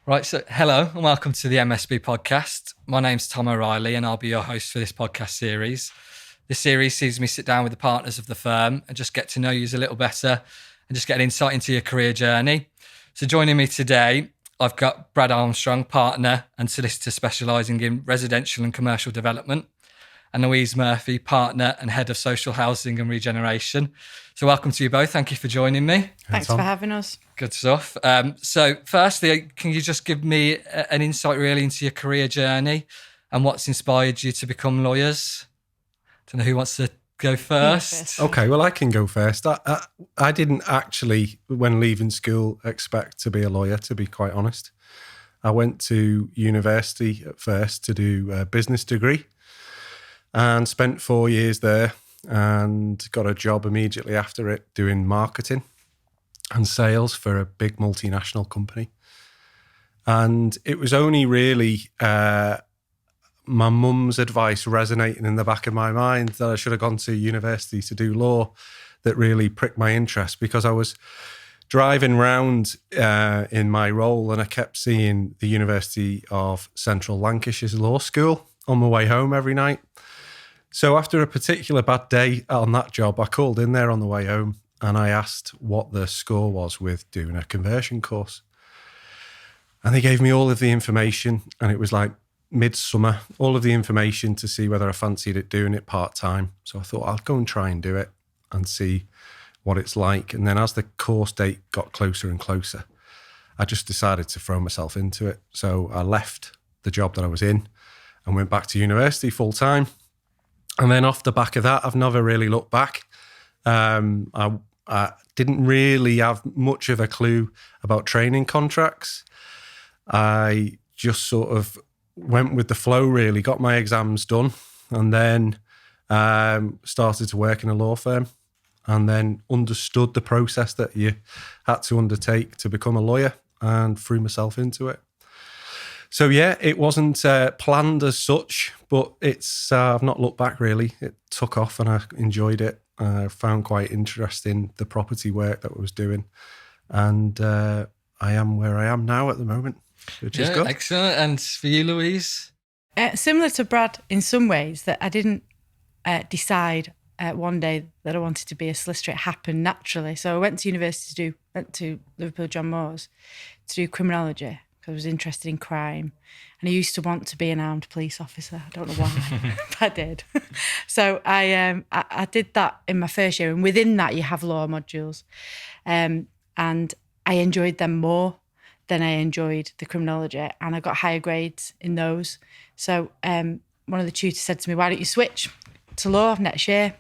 Right, so hello and welcome to the MSB podcast. My name's Tom O'Reilly and I'll be your host for this podcast series. This series sees me sit down with the partners of the firm and just get to know you a little better and just get an insight into your career journey. So joining me today, I've got Brad Armstrong, partner and solicitor specialising in residential and commercial development, and Louise Murphy, partner and head of social housing and regeneration. So welcome to you both. Thank you for joining me. Thanks for having us. Good stuff. So firstly, can you just give me an insight really into your career journey and what's inspired you to become lawyers? Don't know who wants to go first. Okay, well, I can go first. I didn't actually, when leaving school, expect to be a lawyer, to be quite honest. I went to university at first to do a business degree and spent 4 years there and got a job immediately after it doing marketing and sales for a big multinational company. And it was only really my mum's advice resonating in the back of my mind that I should have gone to university to do law that really pricked my interest, because I was driving around in my role and I kept seeing the University of Central Lancashire's law school on my way home every night. So after a particular bad day on that job, I called in there on the way home and I asked what the score was with doing a conversion course. And they gave me all of the information, and it was like midsummer, all of the information to see whether I fancied it doing it part-time. So I thought I'll go and try and do it and see what it's like. And then as the course date got closer and closer, I just decided to throw myself into it. So I left the job that I was in and went back to university full-time. And then off the back of that, I've never really looked back. I didn't really have much of a clue about training contracts. I just sort of went with the flow, really, got my exams done, and then started to work in a law firm, and then understood the process that you had to undertake to become a lawyer and threw myself into it. So yeah, it wasn't planned as such, but it's I've not looked back really. It took off and I enjoyed it. I found quite interesting the property work that I was doing, and I am where I am now at the moment, which is good. Excellent. And for you, Louise? Similar to Brad in some ways, that I didn't decide one day that I wanted to be a solicitor. It happened naturally. So I went to university went to Liverpool John Moores to do criminology. I was interested in crime, and I used to want to be an armed police officer. I don't know why, but I did. So I did that in my first year, and within that you have law modules, and I enjoyed them more than I enjoyed the criminology, and I got higher grades in those. So one of the tutors said to me, "Why don't you switch to law next year?"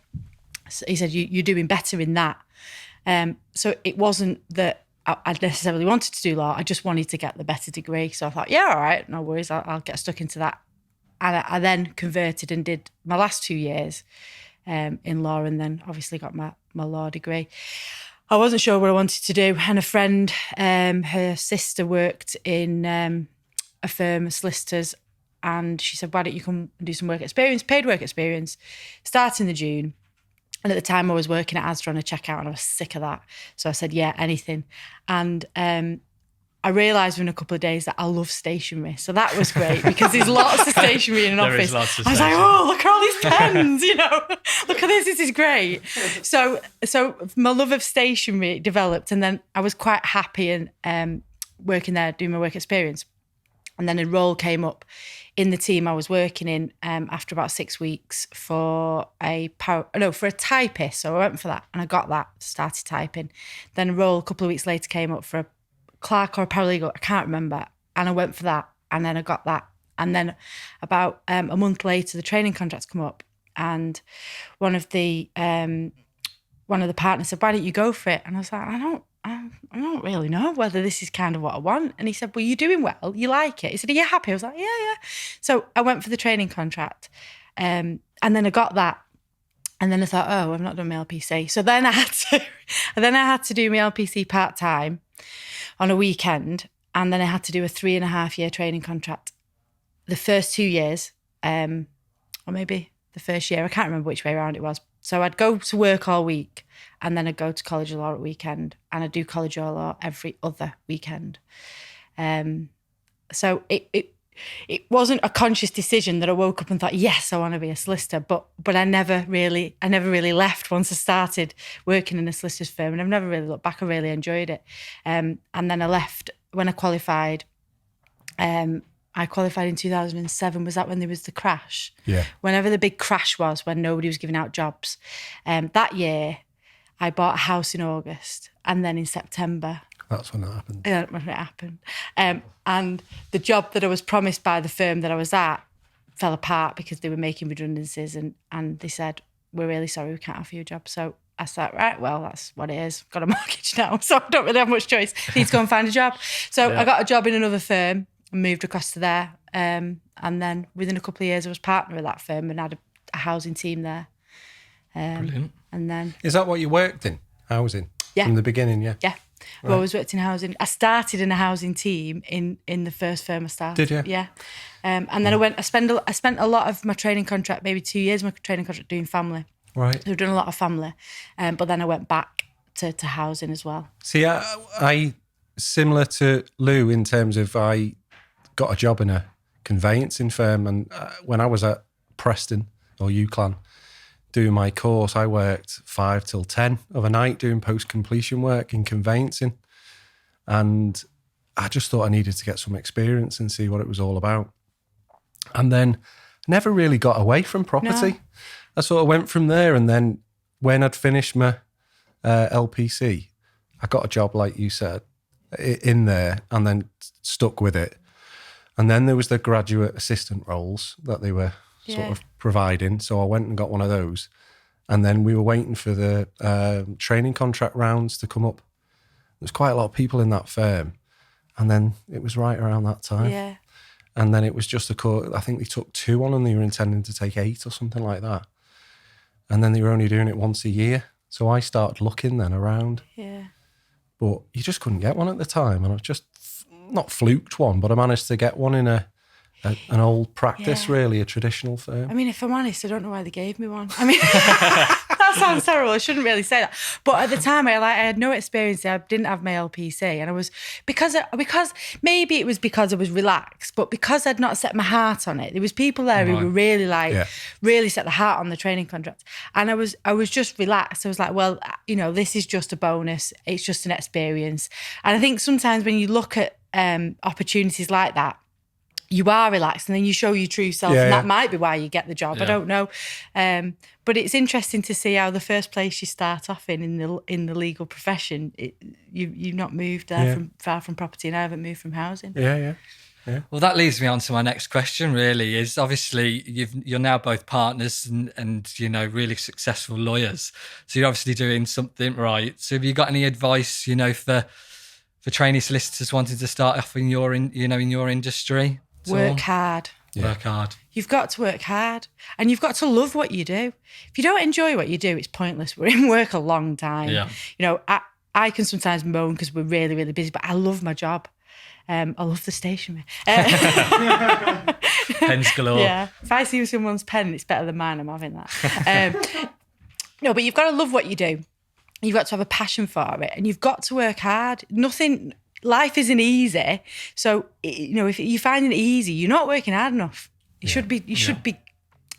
So he said, "You're doing better in that." So it wasn't that I necessarily wanted to do law. I just wanted to get the better degree. So I thought, yeah, all right, no worries. I'll get stuck into that. And I then converted and did my last 2 years in law, and then obviously got my law degree. I wasn't sure what I wanted to do. And a friend, her sister worked in a firm of solicitors, and she said, why don't you come and do some work experience, paid work experience, starting in June. And at the time I was working at Asda on a checkout, and I was sick of that. So I said, yeah, anything. And I realised within a couple of days that I love stationery. So that was great, because there's lots of stationery in an office. I was like, oh, look at all these pens, look at this is great. So my love of stationery developed, and then I was quite happy in working there, doing my work experience. And then a role came up in the team I was working in after about 6 weeks for a typist. So I went for that, and I got that, started typing. Then a role a couple of weeks later came up for a clerk or a paralegal, I can't remember. And I went for that, and then I got that. And then about a month later, the training contracts come up, and one of the partners said, why don't you go for it? And I was like, I don't really know whether this is kind of what I want. And he said, well, you're doing well. You like it. He said, are you happy? I was like, yeah. So I went for the training contract. And then I got that. And then I thought, oh, I've not done my LPC. So then I had to do my LPC part-time on a weekend. And then I had to do a 3.5-year training contract. The first 2 years, or maybe the first year, I can't remember which way around it was. So I'd go to work all week, and then I'd go to College of Law at weekend, and I'd do College of Law every other weekend. And So it wasn't a conscious decision that I woke up and thought, yes, I want to be a solicitor. But I never really left once I started working in a solicitor's firm, and I've never really looked back. I really enjoyed it. And then I left when I qualified. I qualified in 2007. Was that when there was the crash? Yeah. Whenever the big crash was, when nobody was giving out jobs. That year, I bought a house in August, and then in September. That's when that happened. Yeah, when it happened. And the job that I was promised by the firm that I was at fell apart because they were making redundancies, and they said, we're really sorry, we can't offer you a job. So I thought, right, well, that's what it is. Got a mortgage now, so I don't really have much choice. Need to go and find a job. So I got a job in another firm and moved across to there. And then within a couple of years, I was partner of that firm and had a housing team there. Brilliant. And then... Is that what you worked in? Housing? Yeah. From the beginning, yeah? Yeah. I've always worked in housing. I started in a housing team in the first firm I started. Did you? Yeah. And then I spent a lot of my training contract, maybe 2 years of my training contract doing family. Right. So I've done a lot of family. But then I went back to housing as well. See, I similar to Lou in terms of I got a job in a conveyancing firm, and when I was at Preston or UCLan doing my course, I worked 5 till 10 of a night doing post-completion work in conveyancing, and I just thought I needed to get some experience and see what it was all about. And then never really got away from property. No. I sort of went from there, and then when I'd finished my LPC, I got a job, like you said, in there, and then stuck with it. And then there was the graduate assistant roles that they were sort of providing. So I went and got one of those. And then we were waiting for the training contract rounds to come up. There's quite a lot of people in that firm. And then it was right around that time. Yeah. And then it was just I think they took 2 on and they were intending to take 8 or something like that. And then they were only doing it once a year. So I started looking then around. Yeah. But you just couldn't get one at the time. And I just not fluked one, but I managed to get one in an old practice, really, a traditional firm. I mean, if I'm honest, I don't know why they gave me one. I mean, that sounds terrible. I shouldn't really say that. But at the time, I had no experience. I didn't have my LPC, and I was because maybe it was because I was relaxed, but because I'd not set my heart on it. There was people there who were really really set the heart on the training contract, and I was just relaxed. I was like, well, this is just a bonus. It's just an experience. And I think sometimes when you look at opportunities like that, you are relaxed and then you show your true self, and that might be why you get the job. I don't know, but it's interesting to see how the first place you start off in the legal profession, you've not moved there from far from property, and I haven't moved from housing. Yeah. Well, that leads me on to my next question. Really, is obviously you're now both partners and really successful lawyers, so you're obviously doing something right. So have you got any advice, for trainee solicitors wanting to start off in your industry? Work hard. Work hard. You've got to work hard, and you've got to love what you do. If you don't enjoy what you do, it's pointless. We're in work a long time. Yeah. I can sometimes moan because we're really, really busy, but I love my job. I love the stationery. Pens galore. Yeah. If I see someone's pen, it's better than mine. I'm having that. No, but you've got to love what you do. You've got to have a passion for it, and you've got to work hard. Life isn't easy. So, if you're finding it easy, you're not working hard enough. You should be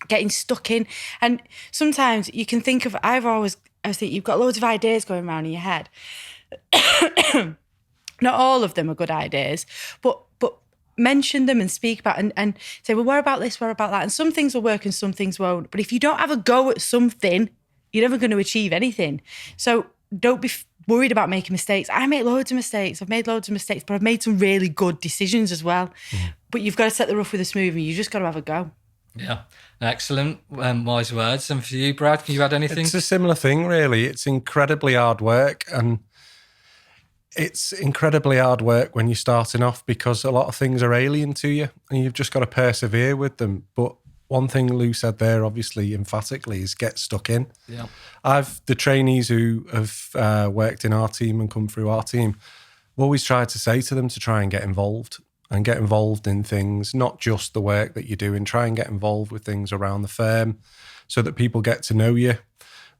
getting stuck in. And sometimes you can think of, I was thinking, you've got loads of ideas going around in your head. Not all of them are good ideas, but mention them and speak about and say, well, what about this, what about that? And some things will work and some things won't. But if you don't have a go at something, you're never going to achieve anything. So don't be worried about making mistakes. I make loads of mistakes. I've made loads of mistakes, but I've made some really good decisions as well. But you've got to set the rough with the smooth, and you just got to have a go. Yeah. Excellent. Wise words. And for you, Brad, can you add anything? It's a similar thing, really. It's incredibly hard work, and it's incredibly hard work when you're starting off because a lot of things are alien to you and you've just got to persevere with them. But one thing Lou said there, obviously, emphatically, is get stuck in. Yeah. The trainees who have worked in our team and come through our team, I've always tried to say to them to try and get involved in things, not just the work that you're doing. Try and get involved with things around the firm so that people get to know you.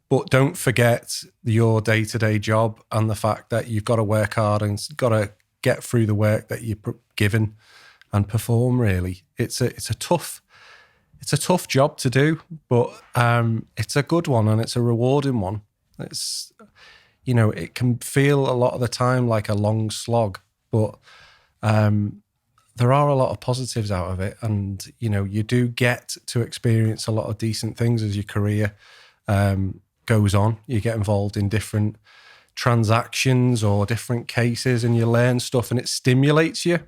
But don't forget your day-to-day job and the fact that you've got to work hard and got to get through the work that you're given. and perform. Really, it's a tough job to do, but it's a good one and it's a rewarding one. It's, it can feel a lot of the time like a long slog, but there are a lot of positives out of it, and you do get to experience a lot of decent things as your career goes on. You get involved in different transactions or different cases, and you learn stuff, and it stimulates you.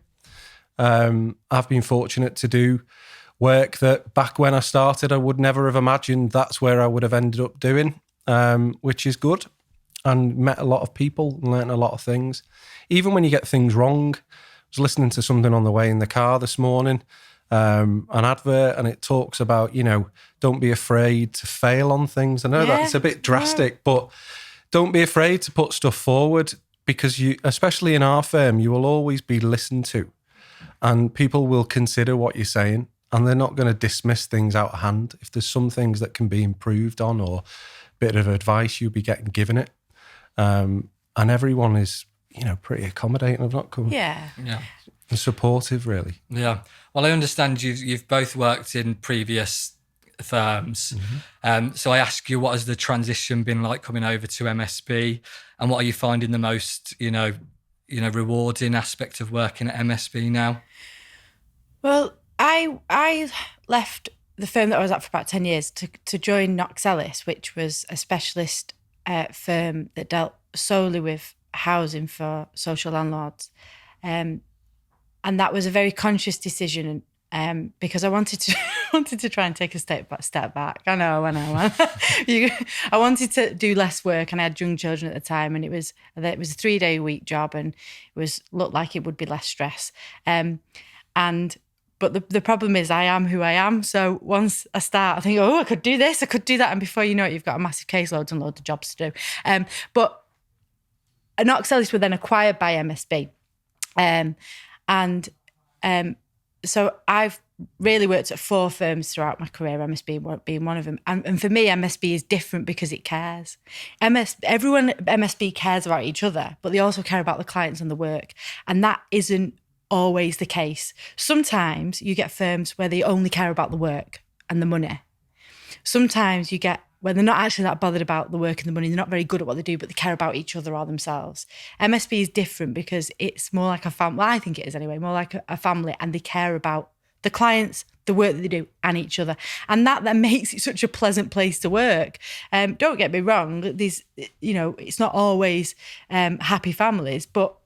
I've been fortunate to do work that back when I started, I would never have imagined that's where I would have ended up doing, which is good, and met a lot of people and learned a lot of things. Even when you get things wrong, I was listening to something on the way in the car this morning, an advert, and it talks about, don't be afraid to fail on things. I know that's a bit drastic, but don't be afraid to put stuff forward, because you, especially in our firm, you will always be listened to, and people will consider what you're saying, and they're not going to dismiss things out of hand. If there's some things that can be improved on or a bit of advice, you'll be getting given it. And everyone is, pretty accommodating. I've not come. Yeah. And supportive, really. Yeah. Well, I understand you've both worked in previous firms. Mm-hmm. So I ask you, what has the transition been like coming over to MSB, and what are you finding the most, rewarding aspect of working at MSB now? Well, I left the firm that I was at for about 10 years to join Knox Ellis, which was a specialist firm that dealt solely with housing for social landlords. And that was a very conscious decision, because I wanted to try and take a step back. I know. I wanted to do less work, and I had young children at the time, and it was a 3-day a week job, and it looked like it would be less stress. But the problem is I am who I am. So once I start, I think, I could do this, I could do that. And before you know it, you've got a massive caseload and loads of jobs to do. But Knox Ellis were then acquired by MSB. So I've really worked at 4 firms throughout my career, MSB being one of them. And for me, MSB is different because it cares. Everyone at MSB cares about each other, but they also care about the clients and the work. And that isn't always the case. Sometimes you get firms where they only care about the work and the money. Sometimes you get where they're not actually that bothered about the work and the money. They're not very good at what they do, but they care about each other or themselves. MSB is different because it's more like a family. Well, I think it is anyway, more like a family, and they care about the clients, the work that they do, and each other. And that makes it such a pleasant place to work. Don't get me wrong, it's not always happy families, but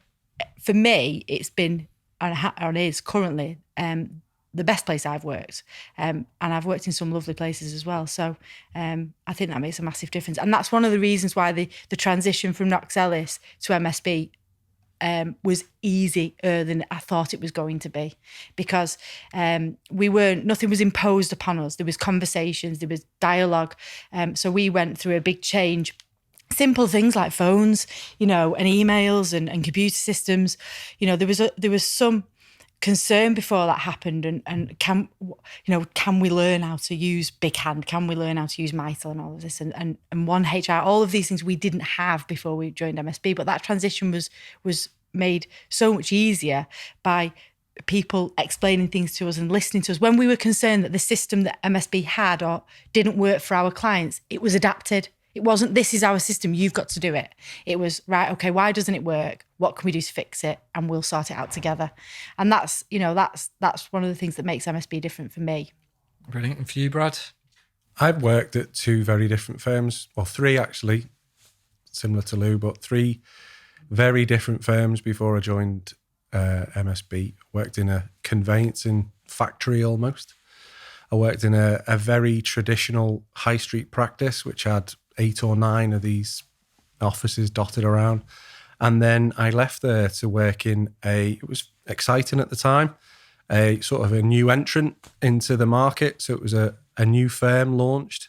for me, it's been and is currently the best place I've worked. And I've worked in some lovely places as well. So I think that makes a massive difference. And that's one of the reasons why the transition from Knox Ellis to MSB was easier than I thought it was going to be, because nothing was imposed upon us. There was conversations, there was dialogue. So we went through a big change. Simple things like phones, and emails and computer systems. There was some concern before that happened, and can we learn how to use Big Hand? Can we learn how to use Mitel and all of this? And One HR, all of these things we didn't have before we joined MSB. But that transition was made so much easier by people explaining things to us and listening to us. When we were concerned that the system that MSB had or didn't work for our clients, it was adapted. It wasn't, this is our system, you've got to do it. It was, right, okay, why doesn't it work? What can we do to fix it? And we'll sort it out together. And that's one of the things that makes MSB different for me. Brilliant. And for you, Brad? I've worked at 2 very different firms, or 3 actually, similar to Lou, but 3 very different firms before I joined MSB. Worked in a conveyancing factory almost. I worked in a very traditional high street practice, which had 8 or 9 of these offices dotted around. And then I left there to work in it was exciting at the time, a sort of a new entrant into the market. So it was a new firm launched.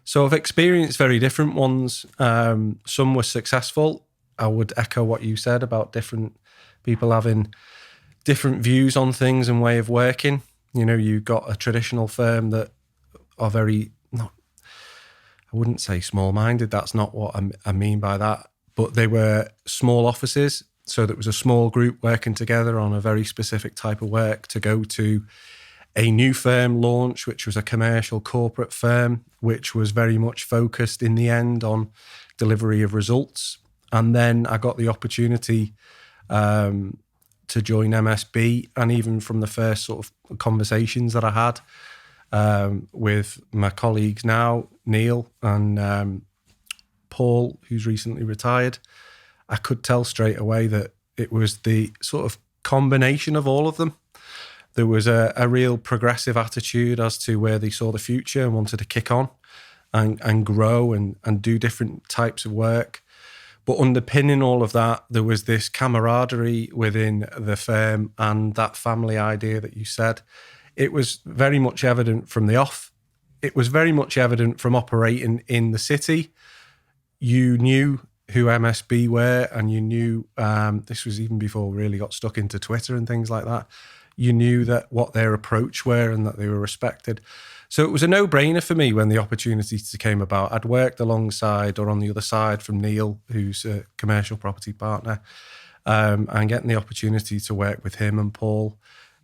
So I've experienced very different ones. Some were successful. I would echo what you said about different people having different views on things and way of working. You've got a traditional firm that are very, I wouldn't say small-minded. That's not what I mean by that. But they were small offices. So there was a small group working together on a very specific type of work to go to a new firm launch, which was a commercial corporate firm, which was very much focused in the end on delivery of results. And then I got the opportunity to join MSB. And even from the first sort of conversations that I had with my colleagues now, Neil and Paul, who's recently retired, I could tell straight away that it was the sort of combination of all of them. There was a real progressive attitude as to where they saw the future and wanted to kick on and grow and do different types of work. But underpinning all of that, there was this camaraderie within the firm and that family idea that you said. It was very much evident from the off. It was very much evident from operating in the city. You knew who MSB were, and you knew, this was even before we really got stuck into Twitter and things like that. You knew that what their approach were and that they were respected. So it was a no-brainer for me when the opportunities came about. I'd worked alongside or on the other side from Neil, who's a commercial property partner, and getting the opportunity to work with him and Paul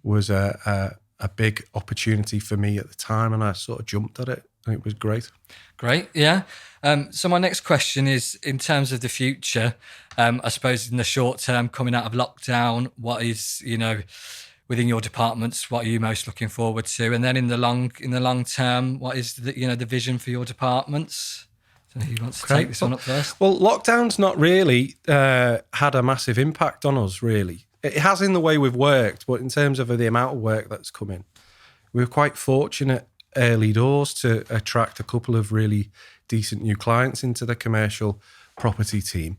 was a big opportunity for me at the time, and I sort of jumped at it, and it was great. Great, yeah. So my next question is, in terms of the future, I suppose in the short term, coming out of lockdown, what is, within your departments, what are you most looking forward to? And then in the long term, what is the vision for your departments? So who wants to take this one up first? Well, lockdown's not really had a massive impact on us, really. It has in the way we've worked, but in terms of the amount of work that's come in, we were quite fortunate early doors to attract a couple of really decent new clients into the commercial property team.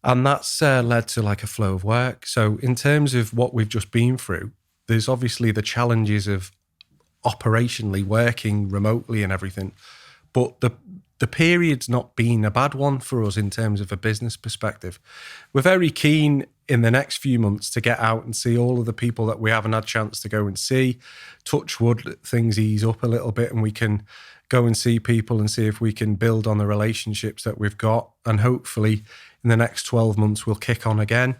And that's led to like a flow of work. So in terms of what we've just been through, there's obviously the challenges of operationally working remotely and everything. But the period's not been a bad one for us in terms of a business perspective. We're very keen in the next few months to get out and see all of the people that we haven't had a chance to go and see. Touch wood, things ease up a little bit and we can go and see people and see if we can build on the relationships that we've got. And hopefully in the next 12 months, we'll kick on again.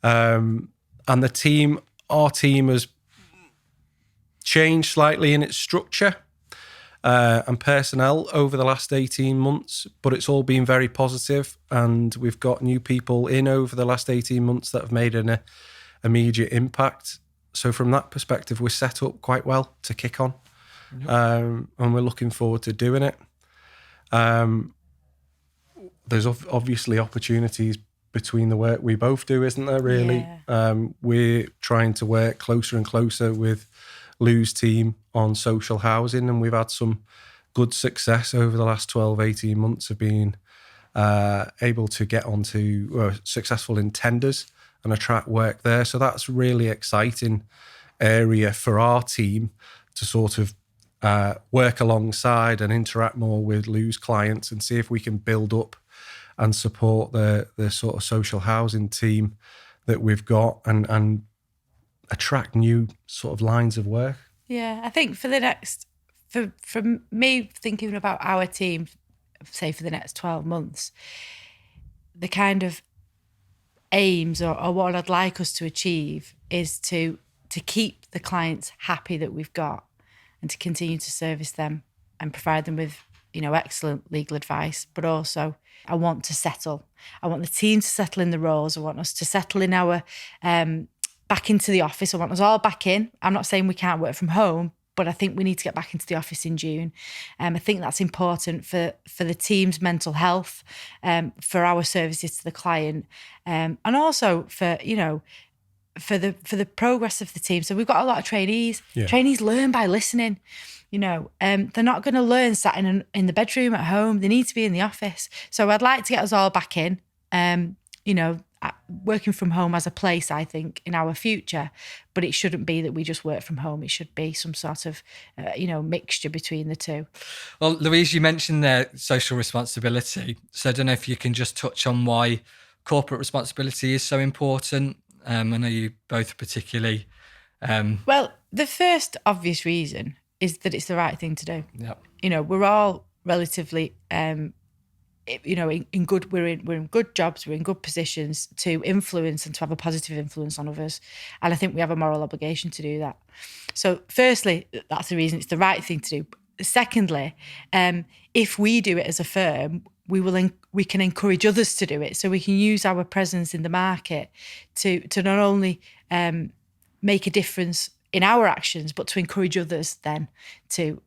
And our team has changed slightly in its structure and personnel over the last 18 months, but it's all been very positive. And we've got new people in over the last 18 months that have made an immediate impact. So from that perspective, we're set up quite well to kick on. And we're looking forward to doing it. There's obviously opportunities between the work we both do, isn't there, really? Yeah. We're trying to work closer and closer with Lou's team on social housing, and we've had some good success over the last 12, 18 months of being able to get onto successful in tenders and attract work there. So that's a really exciting area for our team to sort of work alongside and interact more with Lou's clients and see if we can build up and support the sort of social housing team that we've got and attract new sort of lines of work. Yeah, I think for me thinking about our team, say for the next 12 months, the kind of aims or what I'd like us to achieve is to keep the clients happy that we've got and to continue to service them and provide them with, excellent legal advice. But also I want to settle. I want the team to settle in the roles. I want us to settle in our, back into the office. I want us all back in. I'm not saying we can't work from home, but I think we need to get back into the office in June. I think that's important for the team's mental health, for our services to the client, and also for the progress of the team. So we've got a lot of trainees. Yeah. Trainees learn by listening. They're not going to learn sat in the bedroom at home. They need to be in the office. So I'd like to get us all back in. Working from home as a place, I think, in our future, but it shouldn't be that we just work from home. It should be some sort of, mixture between the two. Well, Louise, you mentioned their social responsibility. So I don't know if you can just touch on why corporate responsibility is so important. I know you both particularly. Well, the first obvious reason is that it's the right thing to do. Yeah. We're all relatively, we're in good jobs, we're in good positions to influence and to have a positive influence on others. And I think we have a moral obligation to do that. So firstly, that's the reason it's the right thing to do. Secondly, if we do it as a firm, we can encourage others to do it. So we can use our presence in the market to not only make a difference in our actions, but to encourage others then to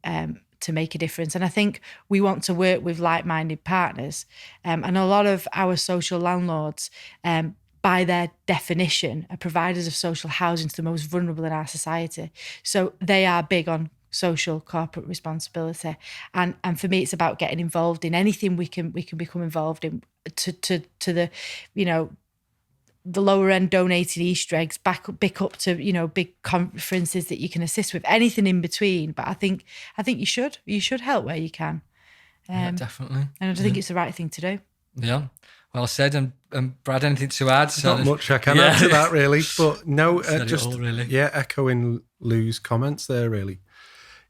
make a difference. And I think we want to work with like-minded partners. And a lot of our social landlords, by their definition, are providers of social housing to the most vulnerable in our society. So they are big on social corporate responsibility. And for me, it's about getting involved in anything we can become involved in to the, the lower end donating Easter eggs back up to, big conferences that you can assist with, anything in between. But I think you should help where you can. Yeah, definitely. And I think it's the right thing to do. Yeah. Well said. And Brad, anything to add? Not much I can add to that, really. But no, just all, really. Echoing Lou's comments there, really.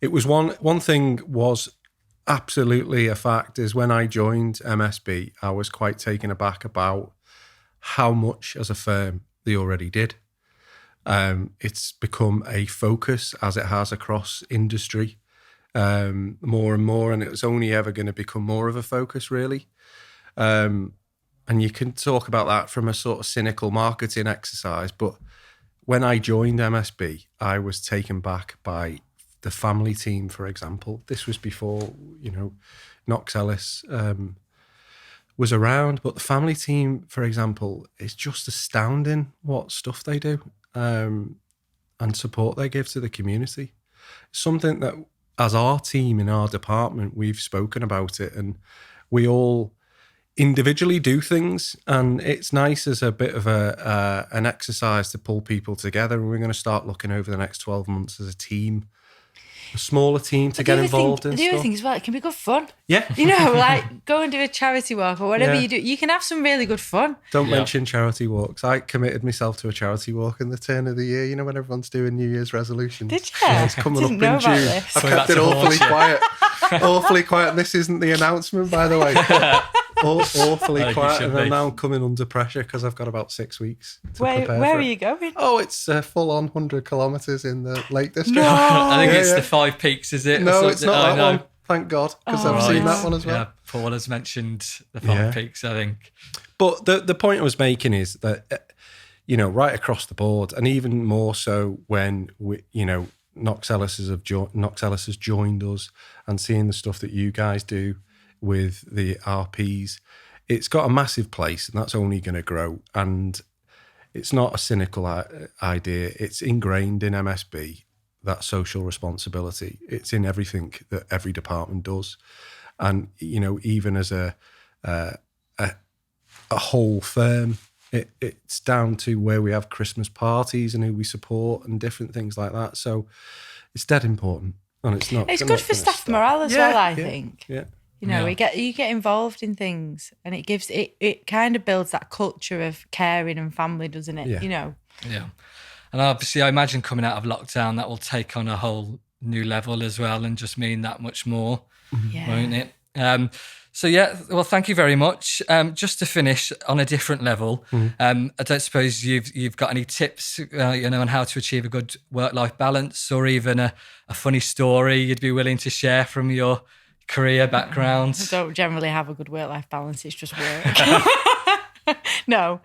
It was one thing was absolutely a fact is when I joined MSB, I was quite taken aback about how much as a firm they already did. It's become a focus as it has across industry more and more, and it's only ever going to become more of a focus, really. And you can talk about that from a sort of cynical marketing exercise, but when I joined MSB, I was taken back by the family team, for example. This was before, Knox Ellis was around, but the family team, for example, is just astounding what stuff they do and support they give to the community. Something that, as our team in our department, we've spoken about it, and we all individually do things, and it's nice as a bit of an exercise to pull people together. And we're going to start looking over the next 12 months as a team, a smaller team to get involved in stuff. The other thing as well, it can be good fun. Yeah. Like go and do a charity walk or whatever you do. You can have some really good fun. Don't mention charity walks. I committed myself to a charity walk in the turn of the year, when everyone's doing New Year's resolutions. Did you? Yeah, it's coming up in June. I've kept it awfully quiet. Awfully quiet. This isn't the announcement, by the way. Awfully quiet, and I'm now coming under pressure because I've got about 6 weeks to prepare for Where are it. you going? Oh, it's full on 100 kilometres in the Lake District. No. I think it's the 5 Peaks, is it? No, it's not that one. Thank God, because I've seen that one as well. Yeah, Paul has mentioned the 5 Peaks, I think. But the point I was making is that, right across the board, and even more so when Knox Ellis has joined us, and seeing the stuff that you guys do with the RPs, it's got a massive place, and that's only going to grow. And it's not a cynical idea. It's ingrained in MSB, that social responsibility. It's in everything that every department does. And, even as a whole firm, it's down to where we have Christmas parties and who we support and different things like that. So it's dead important. And it's not. It's good for staff morale as well, I think. Yeah. You get involved in things, and it gives it kind of builds that culture of caring and family, doesn't it? Yeah. Yeah. And obviously, I imagine coming out of lockdown, that will take on a whole new level as well, and just mean that much more, won't it? Well, thank you very much. Just to finish on a different level, I don't suppose you've got any tips, on how to achieve a good work-life balance, or even a funny story you'd be willing to share from your career background? I don't generally have a good work-life balance. It's just work. No.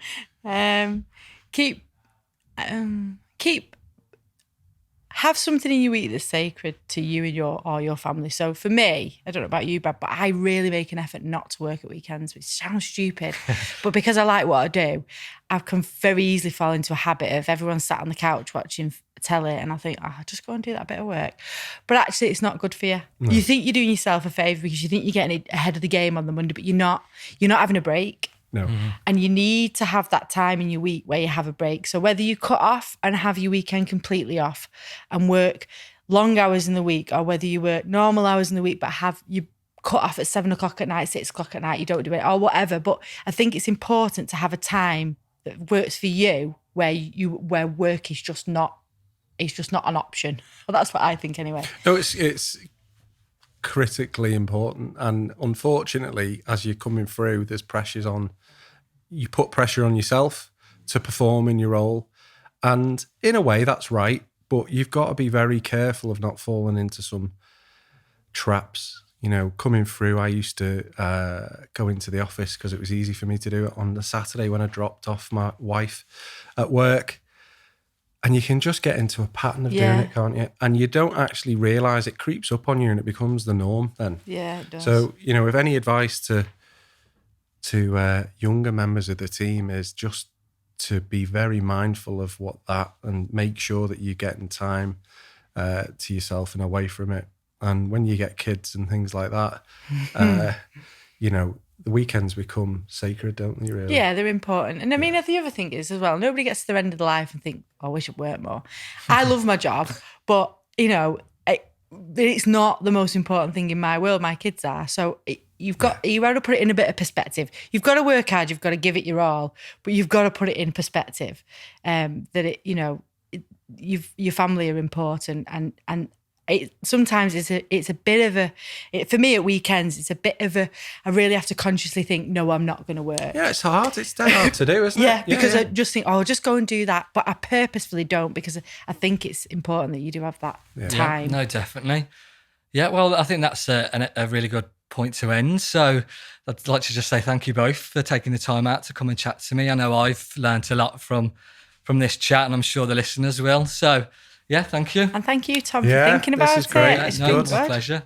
Have something in you eat that's sacred to you and your family. So for me, I don't know about you, Brad, but I really make an effort not to work at weekends, which sounds stupid. But because I like what I do, I can very easily fall into a habit of everyone sat on the couch watching telly, and I think, I'll just go and do that bit of work. But actually, it's not good for you. No. You think you're doing yourself a favour because you think you're getting ahead of the game on the Monday, but you're not. You're not having a break. No. Mm-hmm. And you need to have that time in your week where you have a break. So whether you cut off and have your weekend completely off and work long hours in the week, or whether you work normal hours in the week but have you cut off at 7 o'clock at night, 6 o'clock at night, you don't do it, or whatever. But I think it's important to have a time that works for you where work is just not an option. Well, that's what I think anyway. No, it's critically important. And unfortunately, as you're coming through, there's pressures on, you put pressure on yourself to perform in your role. And in a way, that's right. But you've got to be very careful of not falling into some traps. You know, coming through, I used to go into the office because it was easy for me to do it on the Saturday when I dropped off my wife at work. And you can just get into a pattern of doing it, can't you? And you don't actually realise it creeps up on you and it becomes the norm then. Yeah, it does. So, you know, if any advice to younger members of the team is just to be very mindful of what that, and make sure that you're getting time to yourself and away from it. And when you get kids and things like that, you know, the weekends become sacred, don't they, really? Yeah, they're important. And I mean, the other thing is as well, nobody gets to their end of their life and think, oh, I wish I'd worked more. I love my job, but, you know, it's not the most important thing in my world. My kids are. So you've got to put it in a bit of perspective. You've got to work hard. You've got to give it your all, but you've got to put it in perspective. That it, you know, your family are important, and sometimes it's a bit of for me at weekends, it's a bit of I really have to consciously think, no, I'm not going to work. Yeah, it's hard. It's dead hard to do, isn't it? Yeah, because I just think, oh, I'll just go and do that. But I purposefully don't, because I think it's important that you do have that time. No, definitely. Yeah, well, I think that's a really good point to end. So I'd like to just say thank you both for taking the time out to come and chat to me. I know I've learnt a lot from this chat, and I'm sure the listeners will. So, yeah, thank you. And thank you, Tom, for thinking about it. This is great. It's good. a pleasure.